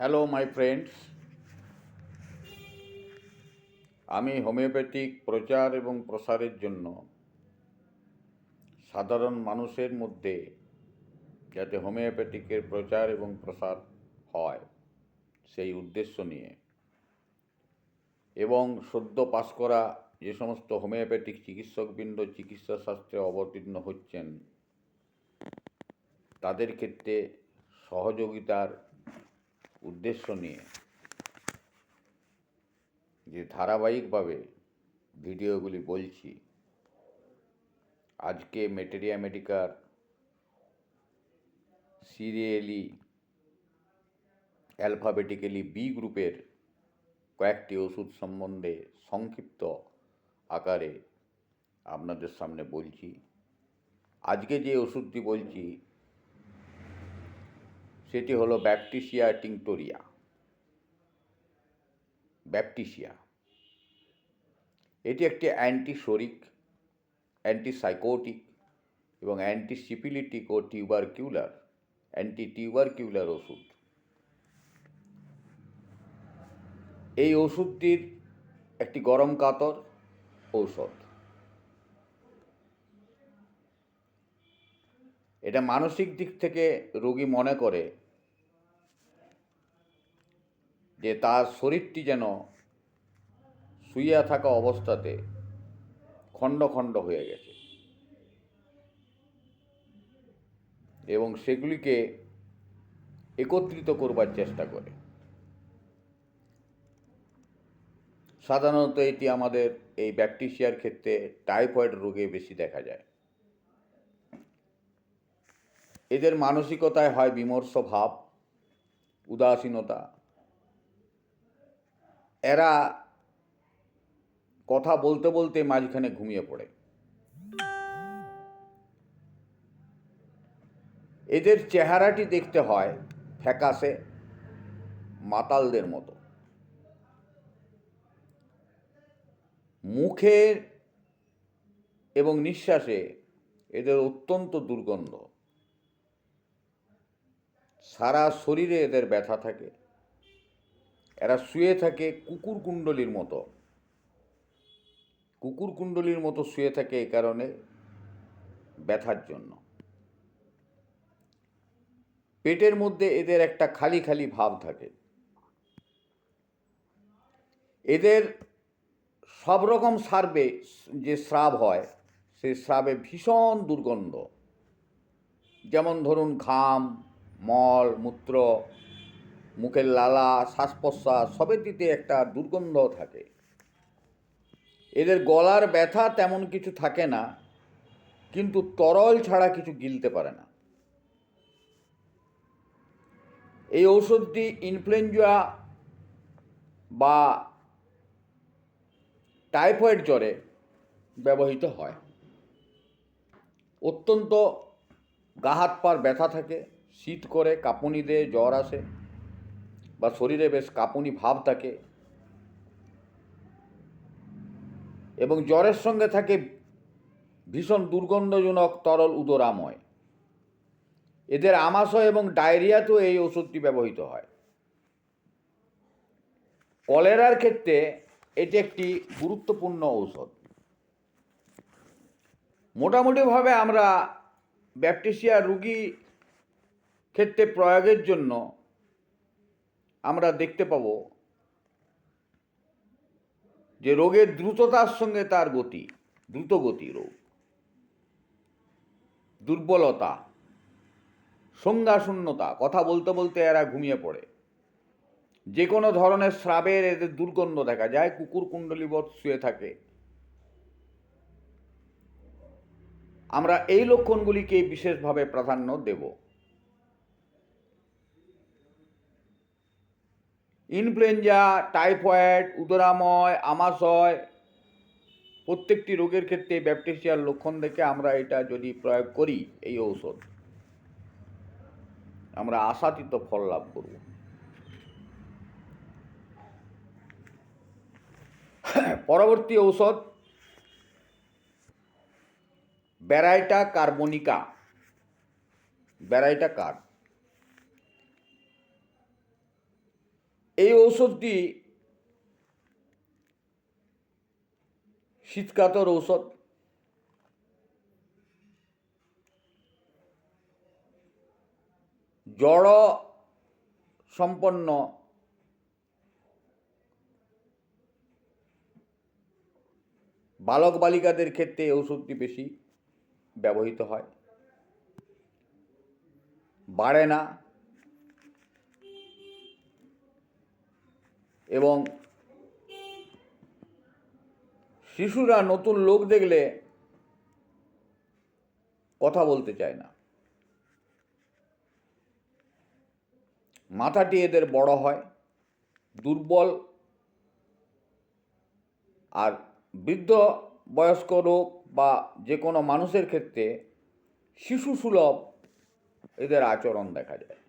Hello my friends, আমি homeopathic প্রচার এবং প্রসারের জন্য সাধারণ মানুষের মধ্যে যাতে হোমিওপ্যাথিকের প্রচার এবং প্রসার হয় সেই উদ্দেশ্য নিয়ে এবং সদ্য পাশ করা যে সমস্ত হোমিওপ্যাথিক চিকিৎসকবৃন্দ চিকিৎসা শাস্ত্রে অবতীর্ণ হচ্ছেন তাদের ক্ষেত্রে সহযোগিতার উদ্দেশ্য নিয়ে যে ধারাবাহিকভাবে ভিডিওগুলি বলছি। আজকে মেটেরিয়া মেডিকার সিরিয়ালি অ্যালফাবেটিক্যালি বি গ্রুপের কয়েকটি ওষুধ সম্বন্ধে সংক্ষিপ্ত আকারে আপনাদের সামনে বলছি। আজকে যে ওষুধটি বলছি সেটি হলো ব্যাপটিসিয়া টিংটোরিয়া। ব্যাপটিসিয়া এটি একটি অ্যান্টিসোরিক, অ্যান্টিসাইকোটিক এবং অ্যান্টিসিপিলিটিক ও অ্যান্টিটিউবারকিউলার ওষুধ। এই ওষুধটির একটি গরম কাতর ঔষধ। এটা মানসিক দিক থেকে রোগী মনে করে যে তার শরীরটি যেন শুইয়া থাকা অবস্থাতে খণ্ড খণ্ড হয়ে গেছে এবং সেগুলিকে একত্রিত করবার চেষ্টা করে। সাধারণত এটি আমাদের এই ব্যাকটেরিয়ার ক্ষেত্রে টাইফয়েড রোগে বেশি দেখা যায়। এদের মানসিকতায় হয় বিমর্ষ ভাব, উদাসীনতা। এরা কথা বলতে বলতে মাঝখানে ঘুমিয়ে পড়ে। এদের চেহারাটি দেখতে হয় ফ্যাকাশে মাতালদের মতো। মুখের এবং নিঃশ্বাসে এদের অত্যন্ত দুর্গন্ধ। সারা শরীরে এদের ব্যথা থাকে। এরা শুয়ে থাকে কুকুরকুণ্ডলীর মতো শুয়ে থাকে এই কারণে ব্যথার জন্য। পেটের মধ্যে এদের একটা খালি খালি ভাব থাকে। এদের সব রকম সার্ভে যে স্রাব হয় সেই স্রাবে ভীষণ দুর্গন্ধ। যেমন ধরুন ঘাম, মল, মূত্র, মুখের লালা, শ্বাস প্রশ্বাস সবেটিতে একটা দুর্গন্ধ থাকে। এদের গলার ব্যথা তেমন কিছু থাকে না, কিন্তু তরল ছাড়া কিছু গিলতে পারে না। এই ঔষধটি ইনফ্লুয়েঞ্জা বা টাইফয়েড জ্বরে ব্যবহৃত হয়। অত্যন্ত গা হাত পার ব্যথা থাকে, শীত করে, কাঁপুনি দেয়, জ্বর আসে বা শরীরে বেশ কাঁপুনি ভাব থাকে এবং জ্বরের সঙ্গে থাকে ভীষণ দুর্গন্ধজনক তরল উদরাময়। এদের আমাশয় এবং ডায়রিয়াতেও এই ওষুধটি ব্যবহৃত হয়। কলেরার ক্ষেত্রে এটি একটি গুরুত্বপূর্ণ ঔষধ। মোটামুটিভাবে আমরা ব্যাপটিসিয়া রোগী ক্ষেত্রে প্রয়োগের জন্য আমরা দেখতে পাব যে রোগের দ্রুততার সঙ্গে তার গতি, দ্রুতগতি রোগ, দুর্বলতা, সংজ্ঞাশূন্যতা, কথা বলতে বলতে এরা ঘুমিয়ে পড়ে, যে কোনো ধরনের স্রাবের এদের দুর্গন্ধ দেখা যায়, কুকুরকুণ্ডলীবৎ শুয়ে থাকে। আমরা এই লক্ষণগুলিকে বিশেষভাবে প্রাধান্য দেব। ইনফ্লুয়েঞ্জা, টাইফয়েড, উদরাময়, আমাশয় প্রত্যেকটি রোগের ক্ষেত্রে ব্যাপটিসিয়ার লক্ষণ দেখে আমরা এটা যদি প্রয়োগ করি এই ঔষধ, আমরা আশাতীত ফল লাভ করব। পরবর্তী ঔষধ ব্যারাইটা কার্বনিকা। ব্যারাইটা কার্ব এই ঔষধটি শীতকাতর ঔষধ। জড় সম্পন্ন বালক বালিকাদের ক্ষেত্রে এই ওষুধটি বেশি ব্যবহৃত হয়, বাড়ে না এবং শিশুরা নতুন লোক দেখলে কথা বলতে চায় না। মাথাটি এদের বড় হয়, দুর্বল, আর বৃদ্ধ বয়স্ক লোক বা যে কোনো মানুষের ক্ষেত্রে শিশু সুলভ এদের আচরণ দেখা যায়।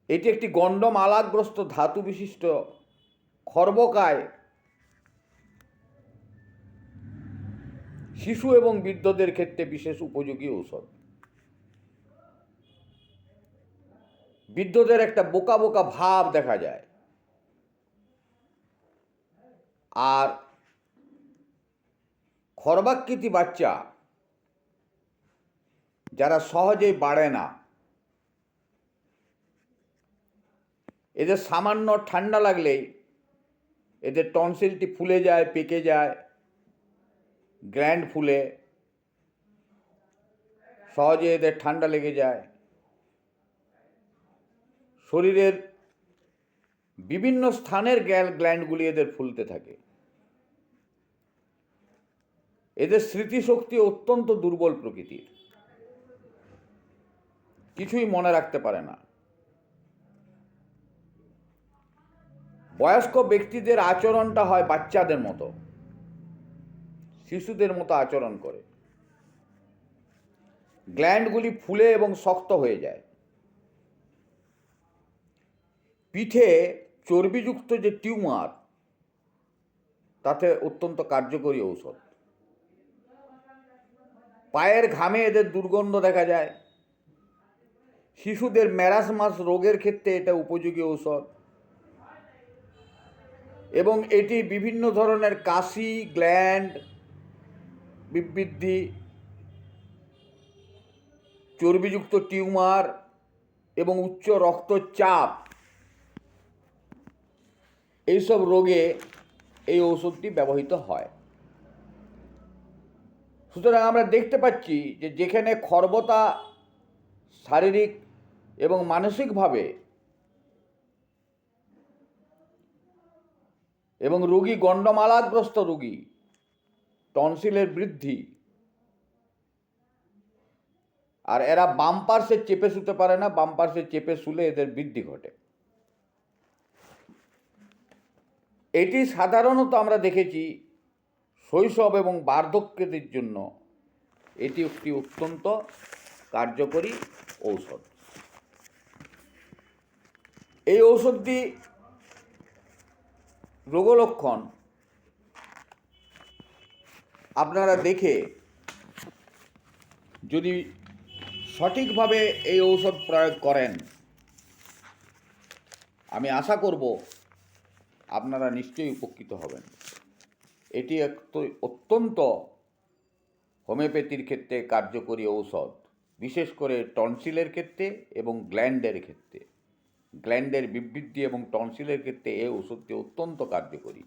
এটি একটি গণ্ডমালাগ্রস্ত ধাতু বিশিষ্ট খর্বকায় শিশু এবং বৃদ্ধদের ক্ষেত্রে বিশেষ উপযোগী ঔষধ। বৃদ্ধদের একটা বোকা বোকা ভাব দেখা যায়, আর খর্বাকৃতি বাচ্চা যারা সহজেই বাড়ে না, এদের সামান্য ঠান্ডা লাগলেই এদের টনসিলটি ফুলে যায়, পেকে যায়, গ্ল্যান্ড ফুলে, সহজে এদের ঠান্ডা লেগে যায়। শরীরের বিভিন্ন স্থানের গ্ল্যান্ডগুলি এদের ফুলতে থাকে। এদের স্মৃতিশক্তি অত্যন্ত দুর্বল প্রকৃতির, কিছুই মনে রাখতে পারে না। বয়স্ক ব্যক্তিদের আচরণটা হয় বাচ্চাদের মতো, শিশুদের মতো আচরণ করে। গ্ল্যান্ডগুলি ফুলে এবং শক্ত হয়ে যায়। পিঠে চর্বিযুক্ত যে টিউমার, তাতে অত্যন্ত কার্যকরী ঔষধ। পায়ের ঘামে এদের দুর্গন্ধ দেখা যায়। শিশুদের ম্যারাসমাস রোগের ক্ষেত্রে এটা উপযোগী ঔষধ, এবং এটি বিভিন্ন ধরনের কাশি, গ্ল্যান্ড বিবৃদ্ধি, চর্বিযুক্ত টিউমার এবং উচ্চ রক্তচাপ, এইসব রোগে এই ঔষধটি ব্যবহৃত হয়। সুতরাং আমরা দেখতে পাচ্ছি যে যেখানে খর্বতা শারীরিক এবং মানসিকভাবে এবং রোগী গণ্ডমালাগ্রস্ত রোগী, টনসিলের বৃদ্ধি, আর এরা বাম পার্শ্বে চেপে শুতে পারে না, বাম পার্শ্বে চেপে শুলে এদের বৃদ্ধি ঘটে। এটি সাধারণত আমরা দেখেছি শৈশব এবং বার্ধক্যদের জন্য এটি একটি অত্যন্ত কার্যকরী ঔষধ। এই ঔষধটি রোগলক্ষণ আপনারা দেখে যদি সঠিকভাবে এই ঔষধ প্রয়োগ করেন, আমি আশা করব আপনারা নিশ্চয়ই উপকৃত হবেন। এটি অত্যন্ত হোমিওপ্যাথির ক্ষেত্রে কার্যকরী ঔষধ, বিশেষ করে টনসিলের ক্ষেত্রে এবং গ্ল্যান্ডের ক্ষেত্রে। গ্ল্যান্ডের বিবৃদ্ধি এবং টনসিলের ক্ষেত্রে এই ওষুধটি অত্যন্ত কার্যকরী।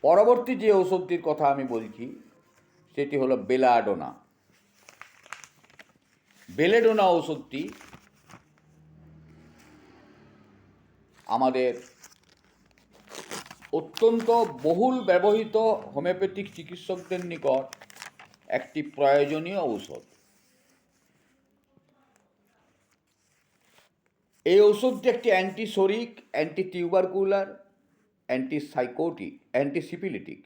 পরবর্তী যে ওষুধটির কথা আমি বলছি সেটি হলো বেলাডোনা। বেলেডোনা ওষুধটি আমাদের অত্যন্ত বহুল ব্যবহৃত হোমিওপ্যাথিক চিকিৎসকদের নিকট একটি প্রয়োজনীয় ঔষধ। এই ওষুধটি একটি antipsoric, anti tubercular, antipsychotic, antisyphilitic.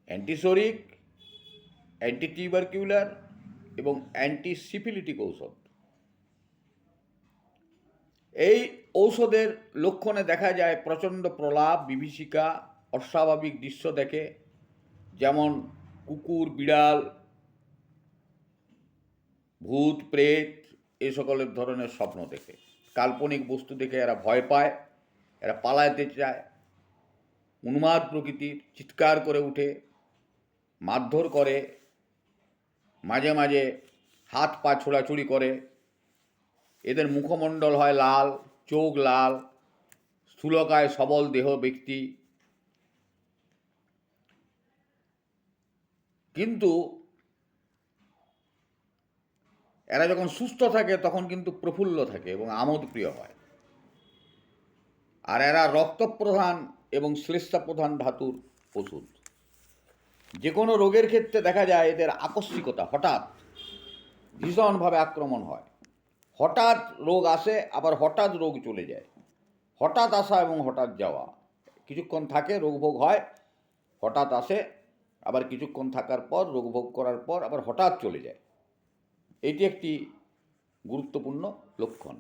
Antipsoric, anti tubercular এবং অ্যান্টিসিপিলিটিক ঔষধ। এই ঔষধের লক্ষণে দেখা যায় প্রচণ্ড প্রলাপ, বিভীষিকা, অস্বাভাবিক দৃশ্য দেখে, যেমন কুকুর, বিড়াল, ভূত প্রেত এ সকলের ধরনের স্বপ্ন দেখে, কাল্পনিক বস্তু দেখে এরা ভয় পায়, এরা পালাতে চায়, উন্মাদ প্রকৃতির, চিৎকার করে উঠে, মারধর করে, মাঝে মাঝে হাত পা ছোড়াছুড়ি করে। এদের মুখমণ্ডল হয় লাল, চোখ লাল, স্থূলকায় সবল দেহ ব্যক্তি। কিন্তু এরা যখন সুস্থ থাকে তখন কিন্তু প্রফুল্ল থাকে এবং আমোদপ্রিয় হয়। আর এরা রক্তপ্রধান এবং শ্লেষ্মা প্রধান ধাতুর ওষুধ। যে কোনো রোগের ক্ষেত্রে দেখা যায় এদের আকস্মিকতা, হঠাৎ ভীষণভাবে আক্রমণ হয়। হঠাৎ রোগ আসে, আবার হঠাৎ রোগ চলে যায়। হঠাৎ আসা এবং হঠাৎ যাওয়া, কিছুক্ষণ থাকে রোগভোগ হয়, হঠাৎ আসে, আবার কিছুক্ষণ থাকার পর রোগভোগ করার পর আবার হঠাৎ চলে যায়। এটি একটি গুরুত্বপূর্ণ লক্ষণ।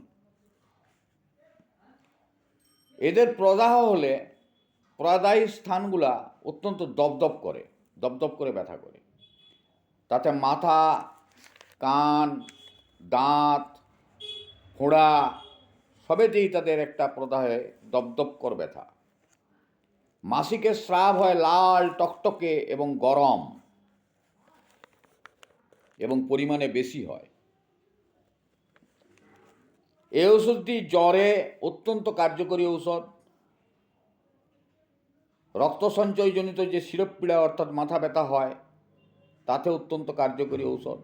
এদের প্রদাহ হলে প্রদায়ী স্থানগুলা অত্যন্ত দপদপ করে ব্যথা করে। তাতে মাথা, কান, দাঁত, ফোঁড়া সবেতেই তাদের একটা প্রদাহে দপদপকর ব্যথা। মাসিকের স্রাব হয় লাল টকটকে এবং গরম এবং পরিমাণে বেশি হয়। এই ওষুধটি জ্বরে অত্যন্ত কার্যকরী ঔষধ। রক্ত সঞ্চয়জনিত যে শিরোপপীড়া অর্থাৎ মাথা ব্যথা হয় তাতে অত্যন্ত কার্যকরী ঔষধ।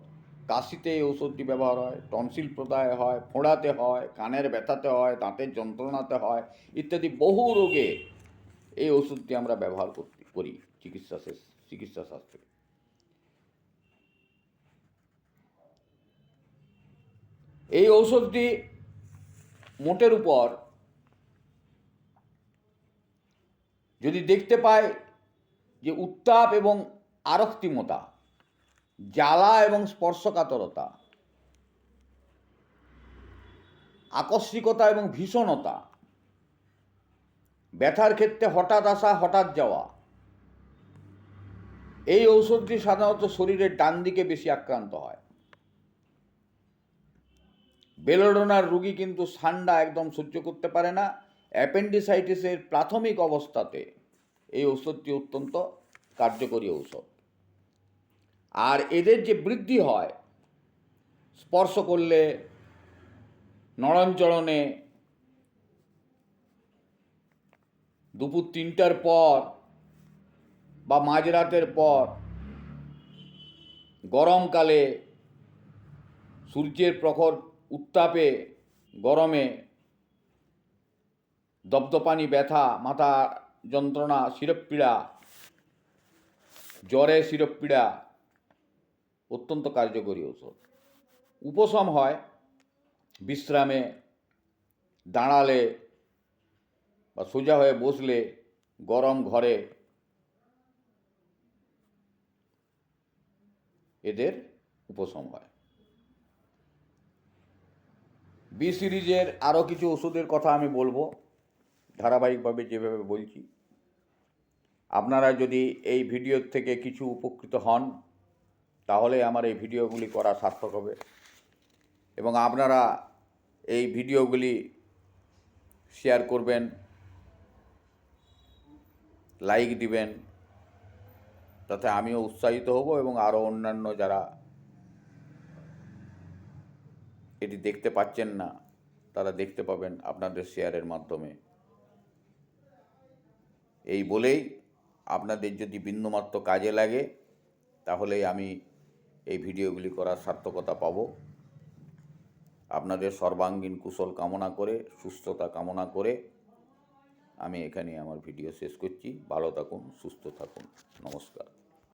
কাশিতে এই ঔষধটি ব্যবহার হয়, টনসিল প্রদাহে হয়, ফোঁড়াতে হয়, কানের ব্যথাতে হয়, দাঁতের যন্ত্রণাতে হয় ইত্যাদি বহু রোগে এই ওষুধটি আমরা ব্যবহার করি চিকিৎসা শাস্ত্রে। এই ঔষধটি মোটের উপর যদি দেখতে পায় যে উত্তাপ এবং আরক্তিমতা, জ্বালা এবং স্পর্শকাতরতা, আকস্মিকতা এবং ভীষণতা, ব্যথার ক্ষেত্রে হঠাৎ আসা হঠাৎ যাওয়া, এই ঔষধটি সাধারণত শরীরের ডান দিকে বেশি আক্রান্ত হয়। বেলোডোনার রোগী কিন্তু ঠান্ডা একদম সহ্য করতে পারে না। অ্যাপেন্ডিসাইটিসের প্রাথমিক অবস্থাতে এই ঔষধটি অত্যন্ত কার্যকরী ঔষধ। আর এদের যে বৃদ্ধি হয় স্পর্শ করলে, নড়নচড়নে, দুপুর 3টার পর বা মাঝরাতের পর, গরমকালে সূর্যের প্রখর উত্তাপে, গরমে দপদপানি ব্যথা, মাথা যন্ত্রণা, শিরোপপীড়া, জ্বরে শিরোপপীড়া অত্যন্ত কার্যকরী ঔষধ। উপশম হয় বিশ্রামে, দাঁড়ালে বা সোজা হয়ে বসলে, গরম ঘরে এদের উপশম হয়। বি সিরিজের আরও কিছু ওষুধের কথা আমি বলবো ধারাবাহিকভাবে যেভাবে বলছি। আপনারা যদি এই ভিডিও থেকে কিছু উপকৃত হন তাহলে আমার এই ভিডিওগুলি করা সার্থক হবে এবং আপনারা এই ভিডিওগুলি শেয়ার করবেন, লাইক দিবেন, তাতে আমিও উৎসাহিত হব এবং আরও অন্যান্য যারা এটি দেখতে পাচ্ছেন না তারা দেখতে পাবেন আপনাদের শেয়ারের মাধ্যমে। এই বলেই আপনাদের যদি বিন্দুমাত্র কাজে লাগে তাহলে আমি এই ভিডিওগুলি করার সার্থকতা পাব। আপনাদের সর্বাঙ্গীন কুশল কামনা করে, সুস্থতা কামনা করে আমি এখানে আমার ভিডিও শেষ করছি। ভালো থাকুন, সুস্থ থাকুন, নমস্কার।